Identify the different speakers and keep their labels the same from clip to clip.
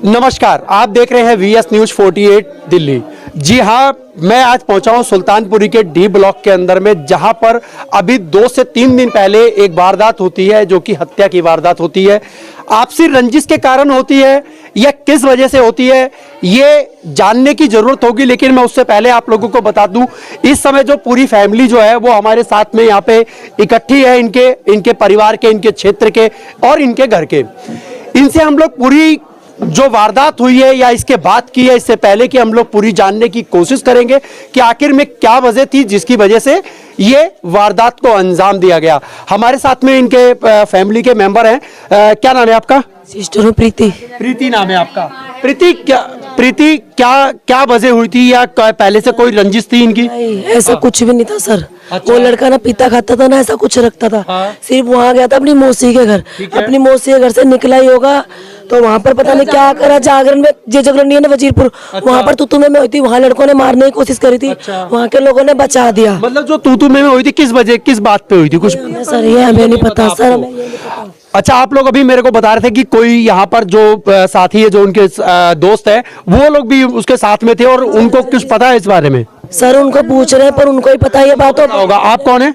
Speaker 1: नमस्कार, आप देख रहे हैं वीएस न्यूज 48 दिल्ली। जी हाँ, मैं आज पहुंचा हूं सुल्तानपुरी के डी ब्लॉक के अंदर में, जहां पर अभी 2 से 3 दिन पहले एक वारदात होती है जो कि हत्या की वारदात होती है। आपसी रंजिश के कारण होती है या किस वजह से होती है ये जानने की जरूरत होगी, लेकिन मैं उससे पहले आप लोगों को बता दूं, इस समय जो पूरी फैमिली जो है वो हमारे साथ में यहाँ पे इकट्ठी है, इनके परिवार के, इनके क्षेत्र के और इनके घर के। इनसे हम लोग पूरी जो वारदात हुई है या इसके बाद की है, इससे पहले कि हम लोग पूरी जानने की कोशिश करेंगे कि आखिर में क्या वजह थी जिसकी वजह से ये वारदात को अंजाम दिया गया। हमारे साथ में इनके फैमिली के मेंबर हैं। क्या नाम है आपका?
Speaker 2: सिस्टर हूँ प्रीति।
Speaker 1: प्रीति नाम है आपका। प्रीति क्या वजह हुई थी या पहले से कोई रंजिश थी इनकी?
Speaker 2: ऐसा कुछ भी नहीं था सर।
Speaker 1: अच्छा।
Speaker 2: वो लड़का ना पीता खाता था ना ऐसा कुछ रखता था। सिर्फ वहाँ गया था अपनी मौसी के घर, अपनी मौसी के घर से निकला ही होगा तो वहाँ पर पता नहीं क्या करा, जागरण में जे जागरण नहीं है ना वजीरपुर, वहाँ पर तूतू में हुई थी, वहाँ लड़कों ने मारने की कोशिश करी थी। वहाँ के लोगों ने बचा दिया।
Speaker 1: मतलब जो तूतू में हुई थी किस वजह, किस बात पे हुई थी कुछ?
Speaker 2: सर ये हमें नहीं पता सर, हमें ये नहीं पता।
Speaker 1: अच्छा, आप लोग अभी मेरे को बता रहे थे कि कोई यहाँ पर जो साथी है, जो उनके दोस्त है, वो लोग भी उसके साथ में थे और उनको कुछ पता है इस बारे में?
Speaker 2: सर उनको पूछ रहे हैं पर उनको ही पता है ये बात
Speaker 1: होगा। आप कौन है?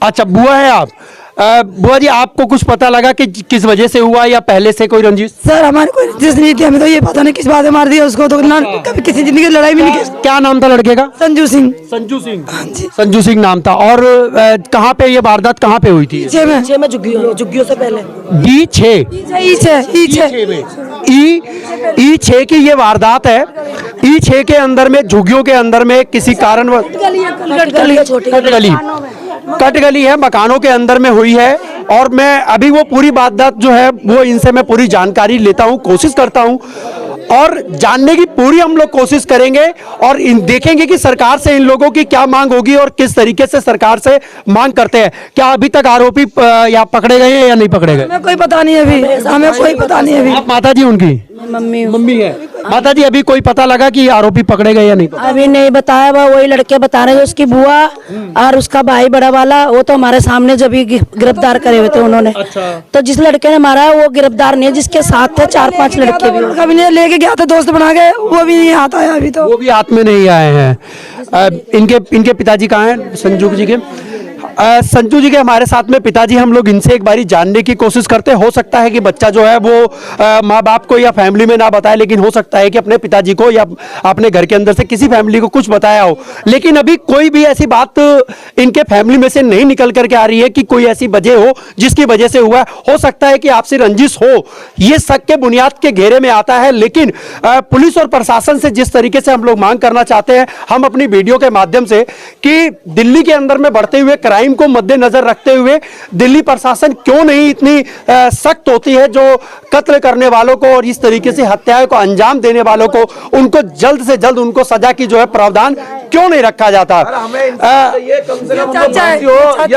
Speaker 1: अच्छा, बुआ है आप। बुआ जी, आपको कुछ पता लगा कि किस वजह से हुआ या पहले से कोई रंजिश?
Speaker 3: सर हमारे कोई रंजिश नहीं थी, हमें तो ये पता नहीं किस बात में मार दिया उसको, तो ना कभी किसी जिंदगी की लड़ाई भी नहीं की।
Speaker 1: क्या नाम था लड़के का?
Speaker 3: संजू सिंह।
Speaker 1: संजू सिंह। संजू सिंह नाम था। और कहाँ पे ये वारदात कहाँ पे हुई थी?
Speaker 2: छह में झुग्गियों से पहले
Speaker 1: D6 E6 की ये वारदात है। E6 के अंदर में, झुग्गियों के अंदर में किसी कारण कट गली है, मकानों के अंदर में हुई है। और मैं अभी वो पूरी वारदात जो है वो इनसे मैं पूरी जानकारी लेता हूँ, कोशिश करता हूँ और जानने की पूरी हम लोग कोशिश करेंगे और देखेंगे कि सरकार से इन लोगों की क्या मांग होगी और किस तरीके से सरकार से मांग करते हैं। क्या अभी तक आरोपी या पकड़े गए हैं या नहीं पकड़े गए?
Speaker 3: हमें कोई पता नहीं अभी, हमें कोई पता नहीं अभी।
Speaker 1: आप माता जी उनकी मम्मी है। माता जी, अभी कोई पता लगा कि आरोपी पकड़े गए या नहीं?
Speaker 2: अभी नहीं बताया, वही लड़के बता रहे हैं, उसकी बुआ और उसका भाई बड़ा वाला, वो तो हमारे सामने जब ही गिरफ्तार करे हुए थे उन्होंने। अच्छा। तो जिस लड़के ने मारा है वो गिरफ्तार नहीं है, जिसके साथ थे 4-5 लड़के भी।
Speaker 3: कभी नहीं लेके गया था दोस्त बना के, वो भी नहीं हाथ आया अभी, तो
Speaker 1: वो भी हाथ में नहीं आए हैं। इनके पिताजी कहाँ हैं? संजू जी के संजू जी के हमारे साथ में पिताजी, हम लोग इनसे एक बारी जानने की कोशिश करते हैं। हो सकता है कि बच्चा जो है वो माँ बाप को या फैमिली में ना बताए, लेकिन हो सकता है कि अपने पिताजी को या अपने घर के अंदर से किसी फैमिली को कुछ बताया हो। लेकिन अभी कोई भी ऐसी बात इनके फैमिली में से नहीं निकल करके आ रही है कि कोई ऐसी वजह हो जिसकी वजह से हुआ। हो सकता है कि आपसी रंजिश हो, ये शक के बुनियाद के घेरे में आता है। लेकिन पुलिस और प्रशासन से जिस तरीके से हम लोग मांग करना चाहते हैं हम अपनी वीडियो के माध्यम से, कि दिल्ली के अंदर में बढ़ते हुए क्राइम को मद्देनजर रखते हुए दिल्ली प्रशासन क्यों नहीं इतनी सख्त होती है, जो कत्ल करने वालों को और इस तरीके से हत्याओं को अंजाम देने वालों को उनको जल्द से जल्द उनको सजा की जो है प्रावधान क्यों नहीं रखा जाता?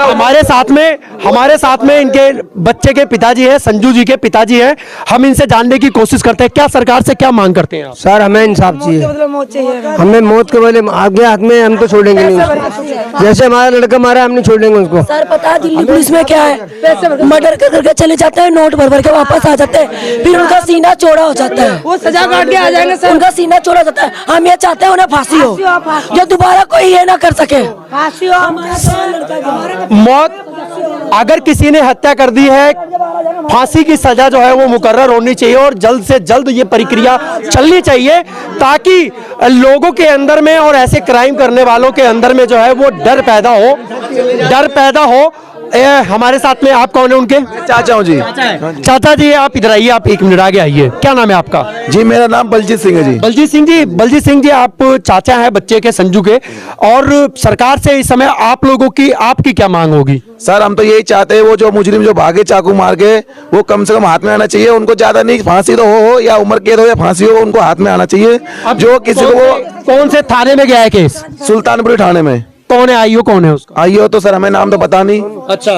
Speaker 1: हमारे साथ में इनके बच्चे के पिताजी है, संजू जी के पिताजी है। हम इनसे जानने की कोशिश करते हैं क्या सरकार से क्या मांग करते हैं?
Speaker 4: सर हमें इंसाफ चाहिए, हमें मौत के बदले आगे हाथ में हम तो छोड़ेंगे नहीं। जैसे हमारा लड़का मारा हम नहीं छोड़ेंगे उसको।
Speaker 2: सर पता है दिल्ली पुलिस में क्या है, मर्डर करके चले जाते हैं, नोट भर भर के वापस आ जाते हैं, फिर उनका सीना चौड़ा हो जाता है,
Speaker 3: वो सजा काट के आ जाएंगे सर।
Speaker 2: उनका सीना चौड़ा हो जाता है। हम ये चाहते हैं उन्हें फांसी हो, जो दोबारा कोई ये ना कर सके।
Speaker 1: मौत, अगर किसी ने हत्या कर दी है, फांसी की सजा जो है वो मुकर्रर होनी चाहिए और जल्द से जल्द ये प्रक्रिया चलनी चाहिए, ताकि लोगों के अंदर में और ऐसे क्राइम करने वालों के अंदर में जो है वो डर पैदा हो। हमारे साथ में आप कौन है? उनके
Speaker 5: चाचा हूँ जी।
Speaker 1: चाचा जी, आप इधर आइए, आप 1 मिनट आगे आइए। क्या नाम है आपका?
Speaker 5: जी मेरा नाम बलजीत सिंह है जी।
Speaker 1: बलजीत सिंह जी, आप चाचा हैं बच्चे के, संजू के, और सरकार से इस समय आप लोगों की आपकी क्या मांग होगी?
Speaker 5: सर हम तो यही चाहते हैं, वो जो मुजरिम जो भागे चाकू मार के, वो कम से कम हाथ में आना चाहिए। उनको ज्यादा नहीं, फांसी तो हो या उम्र कैद हो या फांसी हो, उनको हाथ में आना चाहिए। जो किसी को,
Speaker 1: कौन से थाने में गया है केस?
Speaker 5: सुल्तानपुरी थाने में।
Speaker 1: कौन है आईओ? कौन है उसका
Speaker 5: आईओ? तो सर हमें नाम तो पता नहीं।
Speaker 1: अच्छा,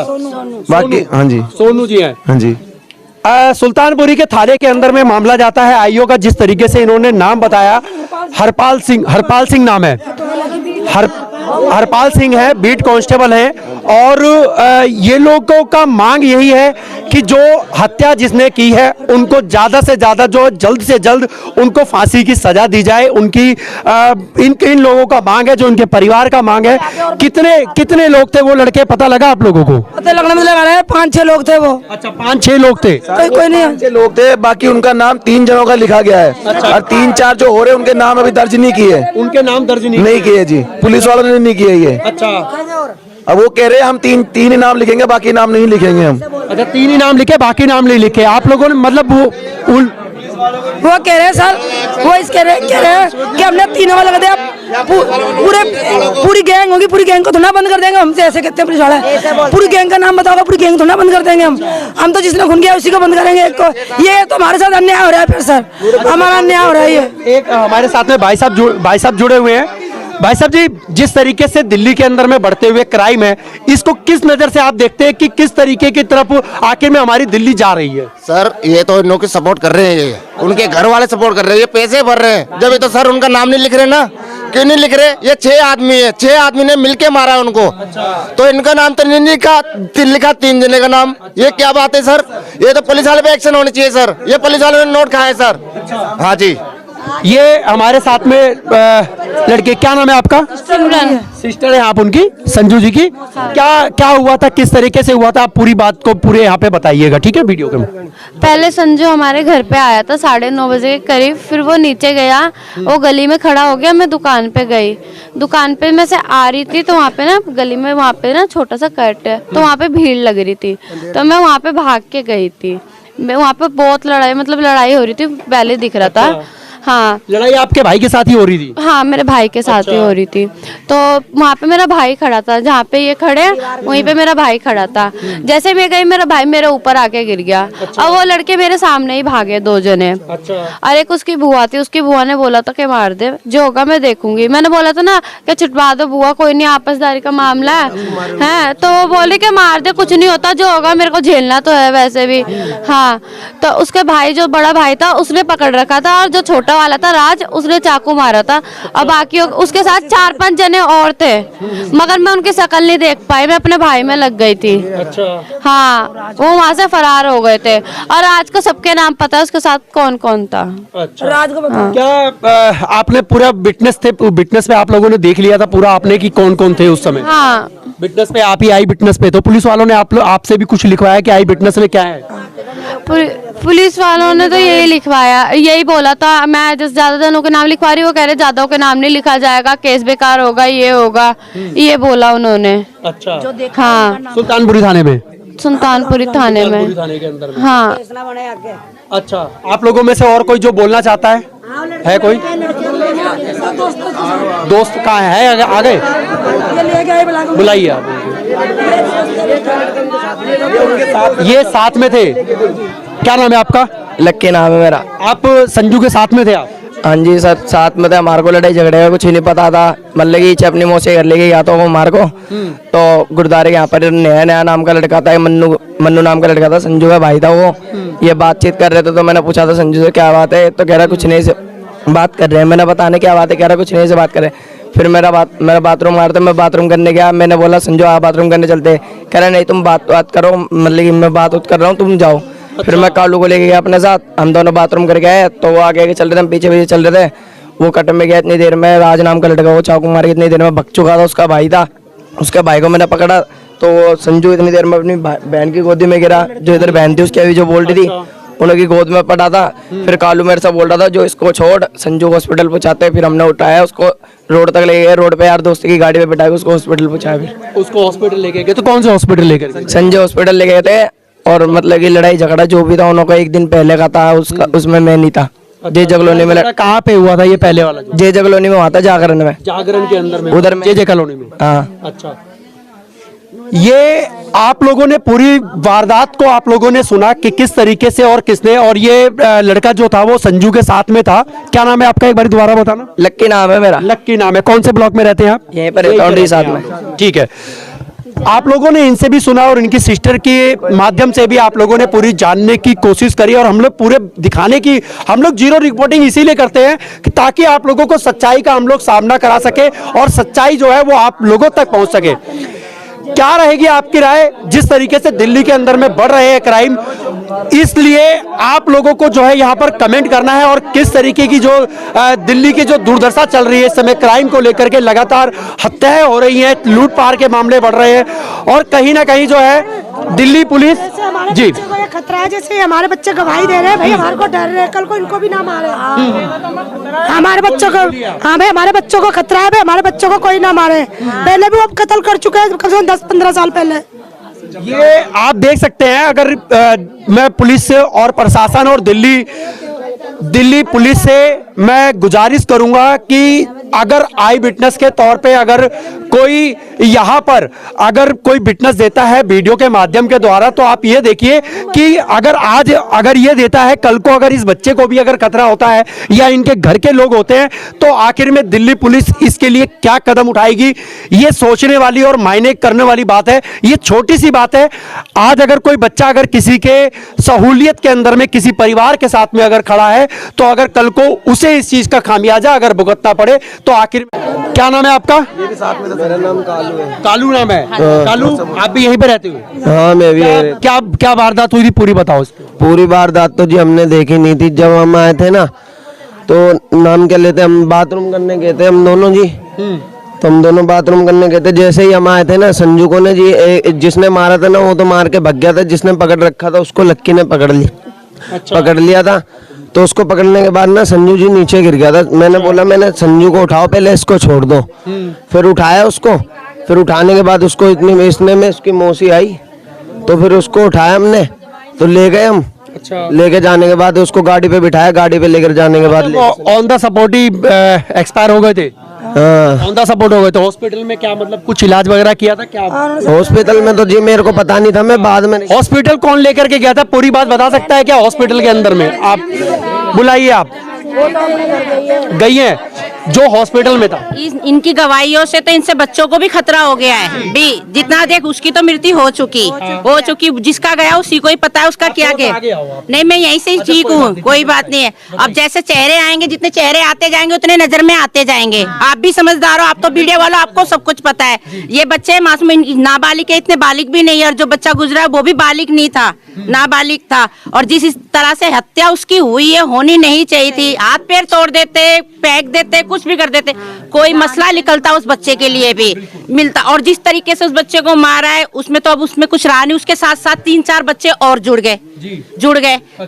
Speaker 5: बाकी हाँ जी,
Speaker 1: सोनू जी हैं।
Speaker 5: हाँ जी।
Speaker 1: सुल्तानपुरी के थाने के अंदर में मामला जाता है। आईओ का जिस तरीके से इन्होंने नाम बताया, हरपाल सिंह नाम है। हरपाल सिंह है, बीट कांस्टेबल है और ये लोगों का मांग यही है कि जो हत्या जिसने की है उनको ज़्यादा से ज़्यादा जो जल्द से जल्द उनको फांसी की सजा दी जाए। उनकी इन लोगों का मांग है, जो उनके परिवार का मांग है। कितने लोग थे वो लड़के, पता लगा आप लोगों को?
Speaker 3: पता लगने में लगा रहा है 5-6 लोग थे वो।
Speaker 1: अच्छा, 5-6 लोग थे।
Speaker 3: कोई नहीं है।
Speaker 5: 5 लोग थे, बाकी उनका नाम 3 जनों का लिखा गया है। और 3-4 जो हो रहे उनके नाम अभी दर्ज नहीं किए,
Speaker 1: उनके नाम दर्ज
Speaker 5: नहीं किए जी, पुलिस वालों ने नहीं किए ये।
Speaker 1: अच्छा,
Speaker 5: अब वो कह रहे हैं हम तीन ही नाम लिखेंगे, बाकी नाम नहीं लिखेंगे हम।
Speaker 1: अच्छा, 3 ही नाम लिखे, बाकी नाम नहीं लिखे। आप लोगों ने मतलब
Speaker 3: वो कह रहे हैं सर, वो इस कह रहे हैं कि हमने 3 वाला लगा दिया, पूरी गैंग होगी, पूरी गैंग को थोड़ा बंद कर देंगे। हमसे ऐसे कहते हैं पुलिस वाला, पूरी गैंग का नाम बताओगे, पूरी गैंग थोड़ा बंद कर देंगे हम तो जिसने खून किया उसी को बंद करेंगे एक को। ये तो हमारे साथ अन्याय हो रहा है फिर सर, हमारा अन्याय हो रहा है। ये
Speaker 1: एक हमारे साथ में भाई साहब जुड़े हुए हैं। भाई साहब जी, जिस तरीके से दिल्ली के अंदर में बढ़ते हुए क्राइम है, इसको किस नजर से आप देखते हैं कि किस तरीके की तरफ आखिर में हमारी दिल्ली जा रही है?
Speaker 6: सर ये तो इन लोग की सपोर्ट कर रहे हैं, ये उनके घर वाले सपोर्ट कर रहे हैं, ये पैसे भर रहे हैं। जब ये तो सर उनका नाम नहीं लिख रहे ना, क्यों नहीं लिख रहे? ये 6 आदमी है, 6 आदमी ने मिलके मारा है उनको। तो इनका नाम तो नहीं लिखा 3 जने का नाम। ये क्या बात है सर? ये तो पुलिस वाले पे एक्शन होनी चाहिए सर, ये पुलिस वालों ने नोट खाया सर। हाँ जी,
Speaker 1: ये हमारे साथ में लड़के, क्या नाम है आपका? सिस्टर है आप उनकी, संजू जी की। क्या हुआ था, किस तरीके से हुआ था? आप पूरी बात को पूरे यहाँ पे बताइएगा, ठीक है, वीडियो के में।
Speaker 7: पहले संजू हमारे घर पे आया था 9:30 बजे के करीब, फिर वो नीचे गया, वो गली में खड़ा हो गया। मैं दुकान पे गई, दुकान पे मैं से आ रही थी तो वहाँ पे ना गली में वहाँ पे ना छोटा सा कट है, तो वहाँ पे भीड़ लग रही थी, तो मैं वहाँ पे भाग के गई थी। मैं वहाँ पे बहुत लड़ाई हो रही थी, पहले दिख रहा था। हाँ,
Speaker 1: लड़ाई आपके भाई के साथ ही हो रही थी?
Speaker 7: हाँ, मेरे भाई के साथ ही हो रही थी। तो वहाँ पे मेरा भाई खड़ा था, जहाँ पे ये खड़े हैं वहीं पे मेरा भाई खड़ा था। जैसे मैं गई, मेरा भाई मेरे ऊपर आके गिर गया। अब वो लड़के मेरे सामने ही भागे, 2 जने। और एक उसकी बुआ थी, उसकी बुआ ने बोला था कि मार दे, जो होगा मैं देखूंगी। मैंने बोला था ना कि छुटवा दो बुआ, कोई नहीं, आपसदारी का मामला है। तो वो बोले कि मार दे, कुछ नहीं होता, जो होगा मेरे को झेलना तो है वैसे भी। हाँ, तो उसके भाई, जो बड़ा भाई था, उसने पकड़ रखा था, और जो छोटा वाला था राज, उसने चाकू मारा था। और बाकी उसके साथ 4-5 जने और थे, मगर मैं उनकी शक्ल नहीं देख पाई, मैं अपने भाई में लग गई थी। अच्छा। हाँ, वो वहाँ से फरार हो गए थे। और राज को सबके नाम पता है, उसके साथ कौन कौन था।
Speaker 1: अच्छा। राज को पता? क्या आपने पूरा विटनेस पे आप लोगों ने देख लिया था पूरा आपने कि कौन कौन थे उस समय?
Speaker 7: हाँ,
Speaker 1: विटनेस पे आप ही आई विटनेस पे, तो पुलिस वालों ने आपसे भी कुछ लिखवाया कि आई विटनेस में क्या है?
Speaker 7: पुलिस वालों ने तो यही लिखवाया, यही बोला था। मैं जिस ज्यादा जनों के नाम लिखवा रही, वो कह रहे ज्यादा के नाम नहीं लिखा जाएगा, केस बेकार होगा, ये होगा, ये बोला उन्होंने। अच्छा। हाँ,
Speaker 1: सुल्तानपुरी थाने में?
Speaker 7: सुल्तानपुरी थाने में।
Speaker 1: थाने के अंदर में।
Speaker 7: हाँ।
Speaker 1: अच्छा, आप लोगों में से और कोई जो बोलना चाहता है कोई दोस्त? कहाँ है? आ गए, बुलाइए आप। ये साथ में थे, क्या नाम है आपका?
Speaker 4: लक्की नाम है मेरा।
Speaker 1: आप संजू के साथ में थे आप?
Speaker 4: हाँ जी सर, साथ में थे। हमारे को लड़ाई झगड़े का कुछ ही नहीं पता था, मतलब कि अपनी मौसी घर ले गई या तो वो हमारे को। तो गुरुद्वारे के यहाँ पर नया नाम का लड़का था, मन्नू नाम का लड़का था, संजू का भाई था वो। ये बातचीत कर रहे थे, तो मैंने पूछा था संजू से क्या बात है, तो कह रहा कुछ नहीं से बात कर रहे हैं। मैंने बताने क्या बात है, कह रहा कुछ नहीं से बात कर रहे हैं। फिर मेरा बाथरूम आ रहा था, मैं बाथरूम करने गया। मैंने बोला संजू आप बाथरूम करने चलते, कह रहा नहीं तुम बात करो, मतलब कि मैं बात कर रहा हूँ, तुम जाओ। फिर मैं कालू को लेके गया अपने साथ, हम दोनों बाथरूम करके आए, तो वो आगे चल रहे थे, हम पीछे चल रहे थे। वो कट में गया, इतनी देर में राज नाम का लड़का वो चाकू मार के इतनी देर में भग चुका था। उसका भाई था, उसके भाई को मैंने पकड़ा, तो संजू इतनी देर में अपनी बहन की गोदी में गिरा। जो इधर बहन थी उसकी अभी जो बोल रही थी, उनकी गोद में पड़ा था। फिर कालू मेरे से बोल रहा था जो इसको छोड़, संजू को हॉस्पिटल पहुंचाते। फिर हमने उठाया उसको, रोड तक ले गए, रोड पे यार दोस्त की गाड़ी पे बिठा के उसको हॉस्पिटल पहुंचाया। फिर
Speaker 1: उसको हॉस्पिटल लेके गए, तो कौन से हॉस्पिटल लेकर गए?
Speaker 4: संजय हॉस्पिटल ले गए थे। और मतलब कि लड़ाई झगड़ा जो भी था उन्होंने एक दिन पहले का था, उसमें मैं नहीं था। जे जगलोनी में।
Speaker 1: कहाँ पे हुआ था ये पहले वाला?
Speaker 4: जे जगलोनी में हुआ था, जागरण में।
Speaker 1: जागरण के अंदर में,
Speaker 4: उधर में,
Speaker 1: जे कॉलोनी में।
Speaker 4: हाँ।
Speaker 1: अच्छा, ये आप लोगों ने पूरी वारदात को आप लोगों ने सुना कि किस तरीके से और किसने, और ये लड़का जो था वो संजू के साथ में था। क्या नाम है आपका, एक बार दोबारा बताना?
Speaker 4: लक्की नाम है मेरा।
Speaker 1: लक्की नाम है। कौन से ब्लॉक में रहते हैं आप?
Speaker 4: यहीं पर रहता हूँ साथ में।
Speaker 1: ठीक है, आप लोगों ने इनसे भी सुना और इनकी सिस्टर के माध्यम से भी आप लोगों ने पूरी जानने की कोशिश करी, और हम लोग पूरे दिखाने की, हम लोग जीरो रिपोर्टिंग इसीलिए करते हैं कि ताकि आप लोगों को सच्चाई का हम लोग सामना करा सके और सच्चाई जो है वो आप लोगों तक पहुंच सके। क्या रहेगी आपकी राय? जिस तरीके से दिल्ली के अंदर में बढ़ रहे हैं क्राइम, इसलिए आप लोगों को जो है यहाँ पर कमेंट करना है, और किस तरीके की जो दिल्ली की जो दुर्दशा चल रही है इस समय क्राइम को लेकर के, लगातार हत्याएं हो रही हैं, लूटपाट के मामले बढ़ रहे हैं, और कहीं ना कहीं जो है दिल्ली पुलिस जी
Speaker 3: खतरा है। जैसे हमारे बच्चे गवाही दे रहे हैं, भाई हमारे को डर रहे हैं, कल को इनको भी ना मारे। हमारे बच्चों को, हाँ भाई हमारे बच्चों को खतरा है, भाई हमारे बच्चों को कोई ना मारे। पहले भी वो कत्ल कर चुके हैं, कम से कम 10-15 साल पहले।
Speaker 1: ये आप देख सकते हैं। अगर मैं पुलिस से और प्रशासन और दिल्ली पुलिस से मैं गुजारिश करूंगा कि अगर आई विटनेस के तौर पे अगर कोई यहाँ पर अगर कोई विटनेस देता है वीडियो के माध्यम के द्वारा, तो आप ये देखिए कि अगर आज अगर ये देता है, कल को अगर इस बच्चे को भी अगर खतरा होता है या इनके घर के लोग होते हैं, तो आखिर में दिल्ली पुलिस इसके लिए क्या कदम उठाएगी, ये सोचने वाली और मायने करने वाली बात है। ये छोटी सी बात है। आज अगर कोई बच्चा अगर किसी के सहूलियत के अंदर में किसी परिवार के साथ में अगर खड़ा है, तो अगर कल को उसे इस चीज का खामियाजा अगर भुगतना पड़े, तो आखिर क्या नाम है आपका?
Speaker 8: मेरा नाम कालू है।
Speaker 1: कालू नाम है। कालू, आप भी यहीं पे रहते हो?
Speaker 8: हाँ मैं भी।
Speaker 1: क्या वारदात हुई थी, पूरी बताओ इसको।
Speaker 8: पूरी वारदात तो जी हमने देखी नहीं थी। जब हम आए थे ना, तो नाम क्या लेते, हम बाथरूम करने गए थे हम दोनों जी। तो हम दोनों बाथरूम करने गए थे। जैसे ही हम आए थे ना, संजू को ने जी, जिसने मारा था ना वो तो मार के भग गया था, जिसने पकड़ रखा था उसको लक्की ने पकड़ लिया था। तो उसको पकड़ने के बाद ना संजू जी नीचे गिर गया था। मैंने बोला, मैंने संजू को उठाओ, पहले इसको छोड़ दो। फिर उठाया उसको, फिर उठाने के बाद उसको इसने में उसकी मौसी आई, तो फिर उसको उठाया हमने, तो ले गए हम। लेके जाने के बाद उसको गाड़ी पे बिठाया, गाड़ी पे लेकर जाने के बाद
Speaker 1: on the support he expire हो गए थे। ऑन द सपोर्ट हो गए थे। हॉस्पिटल में क्या मतलब कुछ इलाज वगैरह किया था क्या?
Speaker 8: हॉस्पिटल में तो जी मेरे को पता नहीं था, मैं बाद में।
Speaker 1: हॉस्पिटल कौन लेकर के गया था, पूरी बात बता सकता है क्या? हॉस्पिटल के अंदर में आप बुलाइए, आप गई हैं जो हॉस्पिटल में था।
Speaker 9: इनकी गवाहियों से तो इनसे बच्चों को भी खतरा हो गया है भी। जितना देख, उसकी तो मृत्यु हो चुकी, जिसका गया उसी को ही पता है उसका क्या गया। नहीं, मैं यहीं से ही ठीक हूँ, कोई बात नहीं है। अब जैसे चेहरे आएंगे, जितने चेहरे आते जाएंगे उतने नजर में आते जाएंगे। आप भी समझदार हो, आप तो मीडिया वालों, आपको सब कुछ पता है। ये बच्चे मासूम नाबालिग है, इतने बालिग भी नहीं है, और जो बच्चा गुजरा है वो भी बालिग नहीं था, नाबालिग था। और जिस तरह से हत्या उसकी हुई है, होनी नहीं चाहिए थी। हाथ पैर तोड़ देते, फेंक देते, कुछ भी कर देते, कोई मसला निकलता उस बच्चे के लिए भी मिलता। और जिस तरीके से उस बच्चे को मारा है, उसमें तो अब उसमें कुछ रहा नहीं। उसके साथ साथ 3-4 बच्चे और जुड़ गए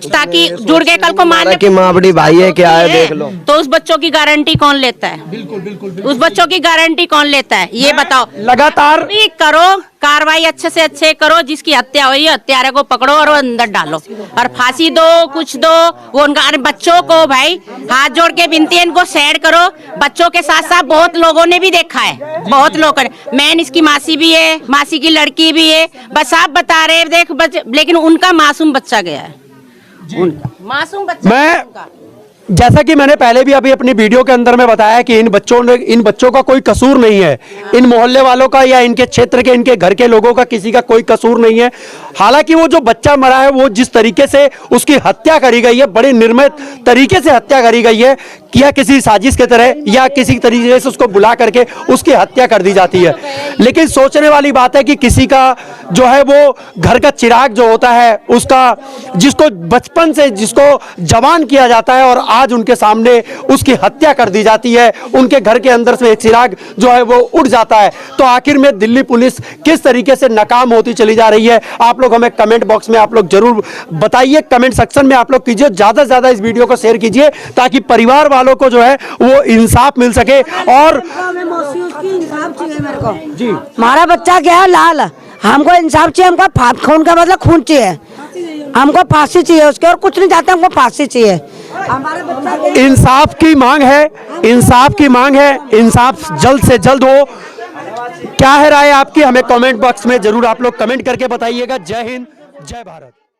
Speaker 9: ताकि जुड़ गए कल को मारने
Speaker 8: की माँ बड़ी भाई है क्या है, देख लो।
Speaker 9: तो उस बच्चों की गारंटी कौन लेता है? बिल्कुल। उस बच्चों की गारंटी कौन लेता है, ये बताओ।
Speaker 1: लगातार
Speaker 9: भी करो कार्रवाई, अच्छे से अच्छे करो। जिसकी हत्या हुई है, हत्यारे को पकड़ो और अंदर डालो और फांसी दो, कुछ दो। वो उनका, अरे बच्चों को भाई हाथ जोड़ के विनती है, इनको सैड करो। बच्चों के साथ साथ बहुत लोगों ने भी देखा है, बहुत लोगों ने। मैन इसकी मासी भी है, मासी की लड़की भी है। बस आप बता रहे देख, लेकिन उनका मासूम बच्चा गया है, उनका मासूम बच्चा।
Speaker 1: जैसा कि मैंने पहले भी अभी अपनी वीडियो के अंदर में बताया कि इन बच्चों का कोई कसूर नहीं है। इन मोहल्ले वालों का या इनके क्षेत्र के, इनके घर के लोगों का किसी का कोई कसूर नहीं है। हालांकि वो जो बच्चा मरा है, वो जिस तरीके से उसकी हत्या करी गई है, बड़े निर्मम तरीके से हत्या करी गई है, या किसी साजिश के तरह या किसी तरीके से उसको बुला करके उसकी हत्या कर दी जाती है। लेकिन सोचने वाली बात है कि किसी का जो है वो घर का चिराग जो होता है, उसका जिसको बचपन से जिसको जवान किया जाता है, और आज उनके सामने उसकी हत्या कर दी जाती है, उनके घर के अंदर से एक चिराग जो है वो उड़ जाता है। तो आखिर में दिल्ली पुलिस किस तरीके से नाकाम होती चली जा रही है, आप लोग हमें कमेंट बॉक्स में आप लोग जरूर बताइए, कमेंट सेक्शन में आप लोग कीजिए, ज्यादा से ज्यादा इस वीडियो को शेयर कीजिए, ताकि परिवार वालों को जो है वो इंसाफ मिल सके। और
Speaker 3: जी हमारा बच्चा क्या है, लाल, हमको इंसाफ चाहिए, हमको खून का मतलब खून चाहिए, हमको फांसी चाहिए उसके, और कुछ नहीं चाहते, हमको फांसी चाहिए। हमारे बच्चा
Speaker 1: इंसाफ की मांग है, इंसाफ की मांग है, इंसाफ जल्द से जल्द हो। क्या है राय आपकी, हमें कमेंट बॉक्स में जरूर आप लोग कमेंट करके बताइएगा। जय हिंद, जय भारत।